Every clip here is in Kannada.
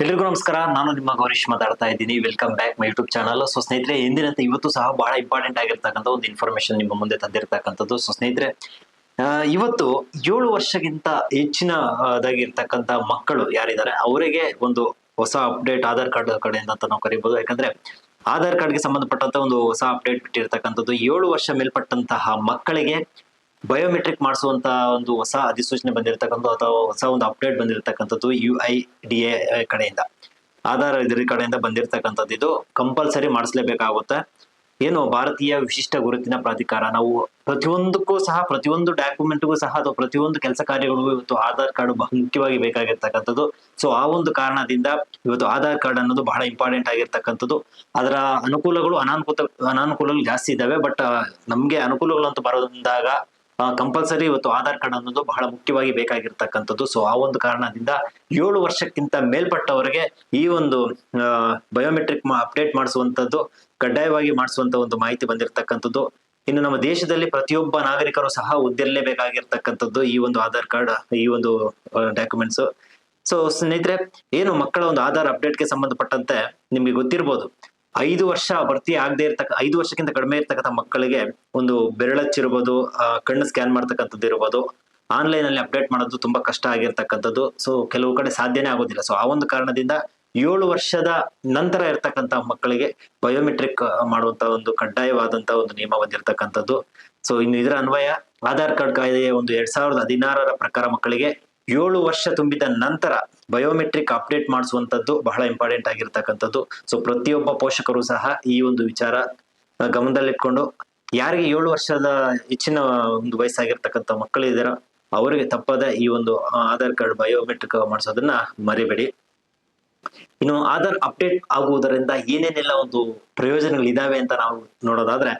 ಎಲ್ರಿಗೂ ನಮಸ್ಕಾರ. ನಾನು ನಿಮ್ಮ ಗೌರೀಶ್ ಮಾತಾಡ್ತಾ ಇದ್ದೀನಿ. Welcome back my YouTube channel. So ಸ್ನೇಹಿತರೆ, ಎಂದಿನಂತೆ ಇವತ್ತು ಸಹ ಬಹಳ ಇಂಪಾರ್ಟೆಂಟ್ ಆಗಿರ್ತಕ್ಕಂಥ ಒಂದು ಇನ್ಫಾರ್ಮೇಶನ್ ನಿಮ್ಮ ಮುಂದೆ ತಂದಿರತಕ್ಕಂಥದ್ದು. ಸೊ ಸ್ನೇಹಿತರೆ, ಇವತ್ತು 7 ವರ್ಷಕ್ಕಿಂತ ಹೆಚ್ಚಿನ ದಾಗಿರ್ತಕ್ಕಂಥ ಮಕ್ಕಳು ಯಾರಿದ್ದಾರೆ ಅವರಿಗೆ ಒಂದು ಹೊಸ ಅಪ್ಡೇಟ್ ಆಧಾರ್ ಕಾರ್ಡ್ ಕಡೆಯಿಂದ ಅಂತ ನಾವು ಕರಿಬಹುದು. ಯಾಕಂದ್ರೆ ಆಧಾರ್ ಕಾರ್ಡ್ಗೆ ಸಂಬಂಧಪಟ್ಟಂತ ಒಂದು ಹೊಸ ಅಪ್ಡೇಟ್ ಬಿಟ್ಟಿರ್ತಕ್ಕಂಥದ್ದು. 7 ವರ್ಷ ಮೇಲ್ಪಟ್ಟಂತಹ ಮಕ್ಕಳಿಗೆ ಬಯೋಮೆಟ್ರಿಕ್ ಮಾಡಿಸುವಂತ ಒಂದು ಹೊಸ ಅಧಿಸೂಚನೆ ಬಂದಿರತಕ್ಕಂಥ ಅಥವಾ ಹೊಸ ಒಂದು ಅಪ್ಡೇಟ್ ಬಂದಿರತಕ್ಕಂಥದ್ದು UIDAI ಕಡೆಯಿಂದ, ಆಧಾರ್ ಇದ್ರ ಕಡೆಯಿಂದ ಬಂದಿರತಕ್ಕಂಥದ್ದು. ಇದು ಕಂಪಲ್ಸರಿ ಮಾಡಿಸ್ಲೇಬೇಕಾಗುತ್ತೆ. ಏನು ಭಾರತೀಯ ವಿಶಿಷ್ಟ ಗುರುತಿನ ಪ್ರಾಧಿಕಾರ, ನಾವು ಪ್ರತಿಯೊಂದಕ್ಕೂ ಸಹ, ಪ್ರತಿಯೊಂದು ಡಾಕ್ಯುಮೆಂಟ್ಗೂ ಸಹ ಅಥವಾ ಪ್ರತಿಯೊಂದು ಕೆಲಸ ಕಾರ್ಯಗಳಿಗೂ ಇವತ್ತು ಆಧಾರ್ ಕಾರ್ಡ್ ಬಹಳ ಮುಖ್ಯವಾಗಿ ಬೇಕಾಗಿರ್ತಕ್ಕಂಥದ್ದು. ಸೊ ಆ ಒಂದು ಕಾರಣದಿಂದ ಇವತ್ತು ಆಧಾರ್ ಕಾರ್ಡ್ ಅನ್ನೋದು ಬಹಳ ಇಂಪಾರ್ಟೆಂಟ್ ಆಗಿರ್ತಕ್ಕಂಥದ್ದು. ಅದರ ಅನಾನುಕೂಲಗಳು ಜಾಸ್ತಿ ಇದಾವೆ. ಬಟ್ ನಮ್ಗೆ ಅನುಕೂಲಗಳು ಅಂತ ಬರೋದಾಗ ಕಂಪಲ್ಸರಿ ಇವತ್ತು ಆಧಾರ್ ಕಾರ್ಡ್ ಅನ್ನೋದು ಬಹಳ ಮುಖ್ಯವಾಗಿ ಬೇಕಾಗಿರ್ತಕ್ಕಂಥದ್ದು. ಸೊ ಆ ಒಂದು ಕಾರಣದಿಂದ 7 ವರ್ಷಕ್ಕಿಂತ ಮೇಲ್ಪಟ್ಟವರಿಗೆ ಈ ಒಂದು ಬಯೋಮೆಟ್ರಿಕ್ ಅಪ್ಡೇಟ್ ಮಾಡಿಸುವಂತದ್ದು, ಕಡ್ಡಾಯವಾಗಿ ಮಾಡಿಸುವಂತ ಒಂದು ಮಾಹಿತಿ ಬಂದಿರತಕ್ಕಂಥದ್ದು. ಇನ್ನು ನಮ್ಮ ದೇಶದಲ್ಲಿ ಪ್ರತಿಯೊಬ್ಬ ನಾಗರಿಕರು ಸಹ ಹೊಂದಿರಲೇಬೇಕಾಗಿರ್ತಕ್ಕಂಥದ್ದು ಈ ಒಂದು ಆಧಾರ್ ಕಾರ್ಡ್, ಈ ಒಂದು ಡಾಕ್ಯುಮೆಂಟ್ಸ್. ಸೊ ಸ್ನೇಹಿತರೆ, ಏನು ಮಕ್ಕಳ ಒಂದು ಆಧಾರ್ ಅಪ್ಡೇಟ್ಗೆ ಸಂಬಂಧಪಟ್ಟಂತೆ ನಿಮ್ಗೆ ಗೊತ್ತಿರ್ಬೋದು, 5 ವರ್ಷ ಭರ್ತಿ ಆಗದೆ 5 ವರ್ಷಕ್ಕಿಂತ ಕಡಿಮೆ ಇರ್ತಕ್ಕಂಥ ಮಕ್ಕಳಿಗೆ ಒಂದು ಬೆರಳಚ್ಚಿರ್ಬೋದು, ಕಣ್ಣು ಸ್ಕ್ಯಾನ್ ಮಾಡ್ತಕ್ಕಂಥದ್ದು ಇರ್ಬೋದು, ಆನ್ಲೈನ್ ಅಲ್ಲಿ ಅಪ್ಡೇಟ್ ಮಾಡೋದು ತುಂಬಾ ಕಷ್ಟ ಆಗಿರ್ತಕ್ಕಂಥದ್ದು. ಸೊ ಕೆಲವು ಕಡೆ ಸಾಧ್ಯನೇ ಆಗೋದಿಲ್ಲ. ಸೊ ಆ ಒಂದು ಕಾರಣದಿಂದ 7 ವರ್ಷದ ನಂತರ ಇರ್ತಕ್ಕಂಥ ಮಕ್ಕಳಿಗೆ ಬಯೋಮೆಟ್ರಿಕ್ ಮಾಡುವಂತ ಒಂದು ಕಡ್ಡಾಯವಾದಂತ ಒಂದು ನಿಯಮ ಬಂದಿರತಕ್ಕಂಥದ್ದು. ಸೊ ಇನ್ನು ಇದರ ಅನ್ವಯ ಆಧಾರ್ ಕಾರ್ಡ್ ಕಾಯ್ದೆಯ ಒಂದು 2016ರ ಪ್ರಕಾರ ಮಕ್ಕಳಿಗೆ 7 ವರ್ಷ ತುಂಬಿದ ನಂತರ ಬಯೋಮೆಟ್ರಿಕ್ ಅಪ್ಡೇಟ್ ಮಾಡಿಸುವಂತದ್ದು ಬಹಳ ಇಂಪಾರ್ಟೆಂಟ್ ಆಗಿರ್ತಕ್ಕಂಥದ್ದು. ಸೊ ಪ್ರತಿಯೊಬ್ಬ ಪೋಷಕರು ಸಹ ಈ ಒಂದು ವಿಚಾರ ಗಮನದಲ್ಲಿಟ್ಕೊಂಡು, ಯಾರಿಗೆ 7 ವರ್ಷದ ಹೆಚ್ಚಿನ ಒಂದು ವಯಸ್ಸಾಗಿರ್ತಕ್ಕಂಥ ಮಕ್ಕಳು ಇದ್ದಾರೋ ಅವರಿಗೆ ತಪ್ಪದ ಈ ಒಂದು ಆಧಾರ್ ಕಾರ್ಡ್ ಬಯೋಮೆಟ್ರಿಕ್ ಮಾಡಿಸೋದನ್ನ ಮರಿಬೇಡಿ. ಇನ್ನು ಆಧಾರ್ ಅಪ್ಡೇಟ್ ಆಗುವುದರಿಂದ ಏನೇನೆಲ್ಲ ಒಂದು ಪ್ರಯೋಜನಗಳಿದಾವೆ ಅಂತ ನಾವು ನೋಡೋದಾದ್ರೆ,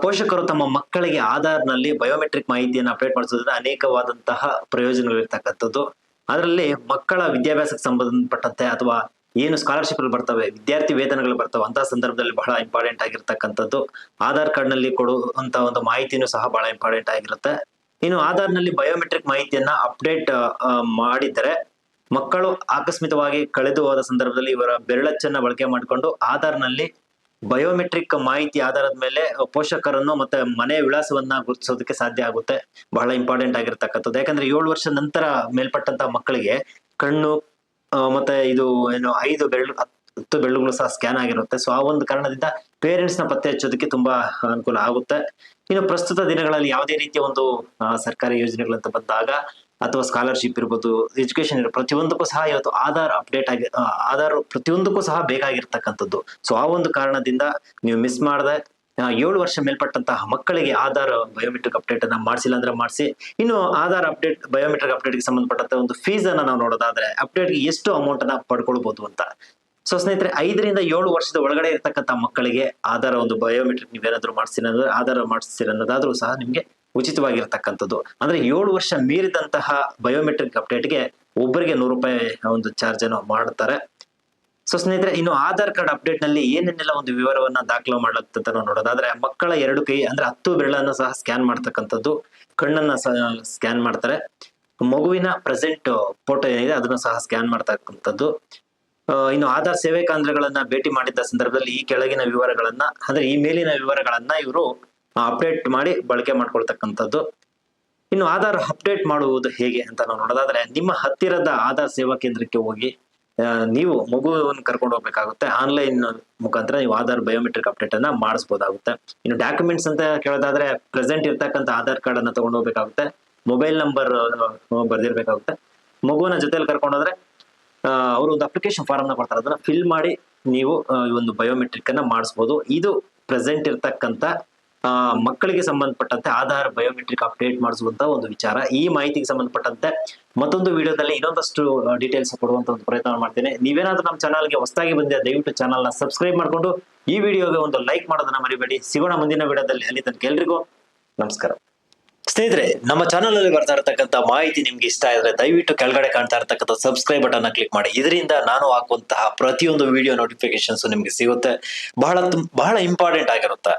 ಪೋಷಕರು ತಮ್ಮ ಮಕ್ಕಳಿಗೆ ಆಧಾರ್ ನಲ್ಲಿ ಬಯೋಮೆಟ್ರಿಕ್ ಮಾಹಿತಿಯನ್ನು ಅಪ್ಡೇಟ್ ಮಾಡಿಸೋದ್ರಿಂದ ಅನೇಕವಾದಂತಹ ಪ್ರಯೋಜನಗಳಿರ್ತಕ್ಕಂಥದ್ದು. ಅದರಲ್ಲಿ ಮಕ್ಕಳ ವಿದ್ಯಾಭ್ಯಾಸಕ್ಕೆ ಸಂಬಂಧಪಟ್ಟಂತೆ ಅಥವಾ ಏನು ಸ್ಕಾಲರ್ಶಿಪ್ ಬರ್ತವೆ, ವಿದ್ಯಾರ್ಥಿ ವೇತನಗಳು ಬರ್ತವೆ, ಅಂತ ಸಂದರ್ಭದಲ್ಲಿ ಬಹಳ ಇಂಪಾರ್ಟೆಂಟ್ ಆಗಿರ್ತಕ್ಕಂಥದ್ದು. ಆಧಾರ್ ಕಾರ್ಡ್ ನಲ್ಲಿ ಕೊಡುವಂತ ಒಂದು ಮಾಹಿತಿನೂ ಸಹ ಬಹಳ ಇಂಪಾರ್ಟೆಂಟ್ ಆಗಿರುತ್ತೆ. ಇನ್ನು ಆಧಾರ್ ನಲ್ಲಿ ಬಯೋಮೆಟ್ರಿಕ್ ಮಾಹಿತಿಯನ್ನ ಅಪ್ಡೇಟ್ ಮಾಡಿದರೆ ಮಕ್ಕಳು ಆಕಸ್ಮಿಕವಾಗಿ ಕಳೆದು ಹೋದ ಸಂದರ್ಭದಲ್ಲಿ ಇವರ ಬೆರಳಚ್ಚನ್ನ ಬಳಕೆ ಮಾಡಿಕೊಂಡು ಆಧಾರ್ ನಲ್ಲಿ ಬಯೋಮೆಟ್ರಿಕ್ ಮಾಹಿತಿ ಆಧಾರದ ಮೇಲೆ ಪೋಷಕರನ್ನು ಮತ್ತೆ ಮನೆ ವಿಳಾಸವನ್ನ ಗುರುತಿಸೋದಕ್ಕೆ ಸಾಧ್ಯ ಆಗುತ್ತೆ. ಬಹಳ ಇಂಪಾರ್ಟೆಂಟ್ ಆಗಿರ್ತಕ್ಕಂಥದ್ದು. ಯಾಕಂದ್ರೆ 7 ವರ್ಷ ನಂತರ ಮೇಲ್ಪಟ್ಟಂತ ಮಕ್ಕಳಿಗೆ ಕಣ್ಣು ಮತ್ತೆ ಇದು ಏನು 5 ಬೆರಳು 10 ಬೆರಳುಗಳು ಸಹ ಸ್ಕ್ಯಾನ್ ಆಗಿರುತ್ತೆ. ಸೊ ಆ ಒಂದು ಕಾರಣದಿಂದ ಪೇರೆಂಟ್ಸ್ ನ ಪತ್ತೆ ಹಚ್ಚೋದಕ್ಕೆ ತುಂಬಾ ಅನುಕೂಲ ಆಗುತ್ತೆ. ಇನ್ನು ಪ್ರಸ್ತುತ ದಿನಗಳಲ್ಲಿ ಯಾವುದೇ ರೀತಿಯ ಒಂದು ಸರ್ಕಾರಿ ಯೋಜನೆಗಳಂತ ಬಂದಾಗ ಅಥವಾ ಸ್ಕಾಲರ್ಶಿಪ್ ಇರ್ಬೋದು, ಎಜುಕೇಶನ್ ಇರ್ಬೋದು, ಪ್ರತಿಯೊಂದಕ್ಕೂ ಸಹ ಇವತ್ತು ಆಧಾರ್ ಅಪ್ಡೇಟ್ ಆಗಿ ಆಧಾರ್ ಪ್ರತಿಯೊಂದಕ್ಕೂ ಸಹ ಬೇಕಾಗಿರ್ತಕ್ಕಂಥದ್ದು. ಸೊ ಆ ಒಂದು ಕಾರಣದಿಂದ ನೀವು ಮಿಸ್ ಮಾಡದೆ 7 ವರ್ಷ ಮೇಲ್ಪಟ್ಟಂತಹ ಮಕ್ಕಳಿಗೆ ಆಧಾರ್ ಬಯೋಮೆಟ್ರಿಕ್ ಅಪ್ಡೇಟ್ ಅನ್ನ ಮಾಡಿಸಿಲ್ಲ ಅಂದ್ರೆ ಮಾಡಿಸಿ. ಇನ್ನು ಆಧಾರ್ ಅಪ್ಡೇಟ್ ಬಯೋಮೆಟ್ರಿಕ್ ಅಪ್ಡೇಟ್ಗೆ ಸಂಬಂಧಪಟ್ಟಂತ ಒಂದು ಫೀಸ್ ಅನ್ನ ನಾವು ನೋಡೋದಾದ್ರೆ, ಅಪ್ಡೇಟ್ಗೆ ಎಷ್ಟು ಅಮೌಂಟ್ ಅನ್ನ ಪಡ್ಕೊಳ್ಬಹುದು ಅಂತ. ಸೊ ಸ್ನೇಹಿತರೆ, 5 ರಿಂದ 7 ವರ್ಷದ ಒಳಗಡೆ ಇರ್ತಕ್ಕಂಥ ಮಕ್ಕಳಿಗೆ ಆಧಾರ್ ಒಂದು ಬಯೋಮೆಟ್ರಿಕ್ ನೀವೇನಾದ್ರೂ ಮಾಡಿಸ್ತೀರ ಅಂದ್ರೆ, ಆಧಾರ್ ಮಾಡಿಸ್ತೀರ ಅನ್ನೋದಾದ್ರೂ ಸಹ ನಿಮ್ಗೆ ಉಚಿತವಾಗಿರ್ತಕ್ಕಂಥದ್ದು. ಅಂದ್ರೆ 7 ವರ್ಷ ಮೀರಿದಂತಹ ಬಯೋಮೆಟ್ರಿಕ್ ಅಪ್ಡೇಟ್ಗೆ ಒಬ್ಬರಿಗೆ ₹100 ಒಂದು ಚಾರ್ಜ್ ಅನ್ನು ಮಾಡ್ತಾರೆ. ಸೊ ಸ್ನೇಹಿತರೆ, ಇನ್ನು ಆಧಾರ್ ಕಾರ್ಡ್ ಅಪ್ಡೇಟ್ ನಲ್ಲಿ ಏನೇನೆಲ್ಲ ಒಂದು ವಿವರವನ್ನ ದಾಖಲು ಮಾಡ್ಲತ್ತಂತ ನಾವು ನೋಡೋದಾದ್ರೆ, ಮಕ್ಕಳ 2 ಕೈ ಅಂದ್ರೆ 10 ಬೆರಳನ್ನು ಸಹ ಸ್ಕ್ಯಾನ್ ಮಾಡ್ತಕ್ಕಂಥದ್ದು, ಕಣ್ಣನ್ನ ಸ್ಕ್ಯಾನ್ ಮಾಡ್ತಾರೆ, ಮಗುವಿನ ಪ್ರೆಸೆಂಟ್ ಫೋಟೋ ಏನಿದೆ ಅದನ್ನ ಸಹ ಸ್ಕ್ಯಾನ್ ಮಾಡ್ತಕ್ಕಂಥದ್ದು. ಇನ್ನು ಆಧಾರ್ ಸೇವೆ ಕೇಂದ್ರಗಳನ್ನ ಭೇಟಿ ಮಾಡಿದ್ದ ಸಂದರ್ಭದಲ್ಲಿ ಈ ಕೆಳಗಿನ ವಿವರಗಳನ್ನ ಅಂದ್ರೆ ಈ ಮೇಲಿನ ವಿವರಗಳನ್ನ ಇವರು ಅಪ್ಡೇಟ್ ಮಾಡಿ ಬಳಕೆ ಮಾಡ್ಕೊಳ್ತಕ್ಕಂಥದ್ದು. ಇನ್ನು ಆಧಾರ್ ಅಪ್ಡೇಟ್ ಮಾಡುವುದು ಹೇಗೆ ಅಂತ ನಾವು ನೋಡೋದಾದ್ರೆ, ನಿಮ್ಮ ಹತ್ತಿರದ ಆಧಾರ್ ಸೇವಾ ಕೇಂದ್ರಕ್ಕೆ ಹೋಗಿ ನೀವು ಮಗುವನ್ನು ಕರ್ಕೊಂಡು ಹೋಗ್ಬೇಕಾಗುತ್ತೆ. ಆನ್ಲೈನ್ ಮುಖಾಂತರ ನೀವು ಆಧಾರ್ ಬಯೋಮೆಟ್ರಿಕ್ ಅಪ್ಡೇಟ್ ಅನ್ನ ಮಾಡಿಸಬಹುದಾಗುತ್ತೆ. ಇನ್ನು ಡಾಕ್ಯುಮೆಂಟ್ಸ್ ಅಂತ ಕೇಳೋದಾದ್ರೆ, ಪ್ರೆಸೆಂಟ್ ಇರ್ತಕ್ಕಂಥ ಆಧಾರ್ ಕಾರ್ಡ್ ಅನ್ನ ತಗೊಂಡು ಹೋಗ್ಬೇಕಾಗುತ್ತೆ, ಮೊಬೈಲ್ ನಂಬರ್ ಬರ್ದಿರ್ಬೇಕಾಗುತ್ತೆ. ಮಗುವನ್ನ ಜೊತೆಲಿ ಕರ್ಕೊಂಡೋದ್ರೆ ಅವರು ಒಂದು ಅಪ್ಲಿಕೇಶನ್ ಫಾರ್ಮ್ ನ ಕೊಡ್ತಾರೆ, ಅದನ್ನ ಫಿಲ್ ಮಾಡಿ ನೀವು ಈ ಒಂದು ಬಯೋಮೆಟ್ರಿಕ್ ಅನ್ನ ಮಾಡಿಸಬಹುದು. ಇದು ಪ್ರೆಸೆಂಟ್ ಇರ್ತಕ್ಕಂಥ ಮಕ್ಕಳಿಗೆ ಸಂಬಂಧಪಟ್ಟಂತೆ ಆಧಾರ್ ಬಯೋಮೆಟ್ರಿಕ್ ಅಪ್ಡೇಟ್ ಮಾಡಿಸುವಂತ ಒಂದು ವಿಚಾರ. ಈ ಮಾಹಿತಿಗೆ ಸಂಬಂಧಪಟ್ಟಂತೆ ಮತ್ತೊಂದು ವಿಡಿಯೋದಲ್ಲಿ ಇನ್ನೊಂದಷ್ಟು ಡೀಟೇಲ್ಸ್ ಕೊಡುವಂತ ಒಂದು ಪ್ರಯತ್ನ ಮಾಡ್ತೇನೆ. ನೀವೇನಾದ್ರೂ ನಮ್ಮ ಚಾನಲ್ಗೆ ಹೊಸದಾಗಿ ಬಂದಿದೆ, ದಯವಿಟ್ಟು ಚಾನಲ್ ನ ಸಬ್ಸ್ಕ್ರೈಬ್ ಮಾಡ್ಕೊಂಡು ಈ ವಿಡಿಯೋಗೆ ಒಂದು ಲೈಕ್ ಮಾಡೋದನ್ನ ಮರಿಬೇಡಿ. ಸಿಗೋಣ ಮುಂದಿನ ವಿಡಿಯೋದಲ್ಲಿ. ಅಲ್ಲಿ ತನಕ ಎಲ್ರಿಗೂ ನಮಸ್ಕಾರ. ಸ್ನೇಹಿತರೆ, ನಮ್ಮ ಚಾನಲ್ ಅಲ್ಲಿ ಬರ್ತಾ ಇರತಕ್ಕಂತ ಮಾಹಿತಿ ನಿಮ್ಗೆ ಇಷ್ಟ ಆದ್ರೆ ದಯವಿಟ್ಟು ಕೆಳಗಡೆ ಕಾಣ್ತಾ ಇರತಕ್ಕಂಥ ಸಬ್ಸ್ಕ್ರೈಬ್ ಬಟನ್ ಕ್ಲಿಕ್ ಮಾಡಿ. ಇದರಿಂದ ನಾನು ಹಾಕುವಂತಹ ಪ್ರತಿಯೊಂದು ವಿಡಿಯೋ ನೋಟಿಫಿಕೇಶನ್ಸ್ ನಿಮ್ಗೆ ಸಿಗುತ್ತೆ. ಬಹಳ ಇಂಪಾರ್ಟೆಂಟ್ ಆಗಿರುತ್ತೆ.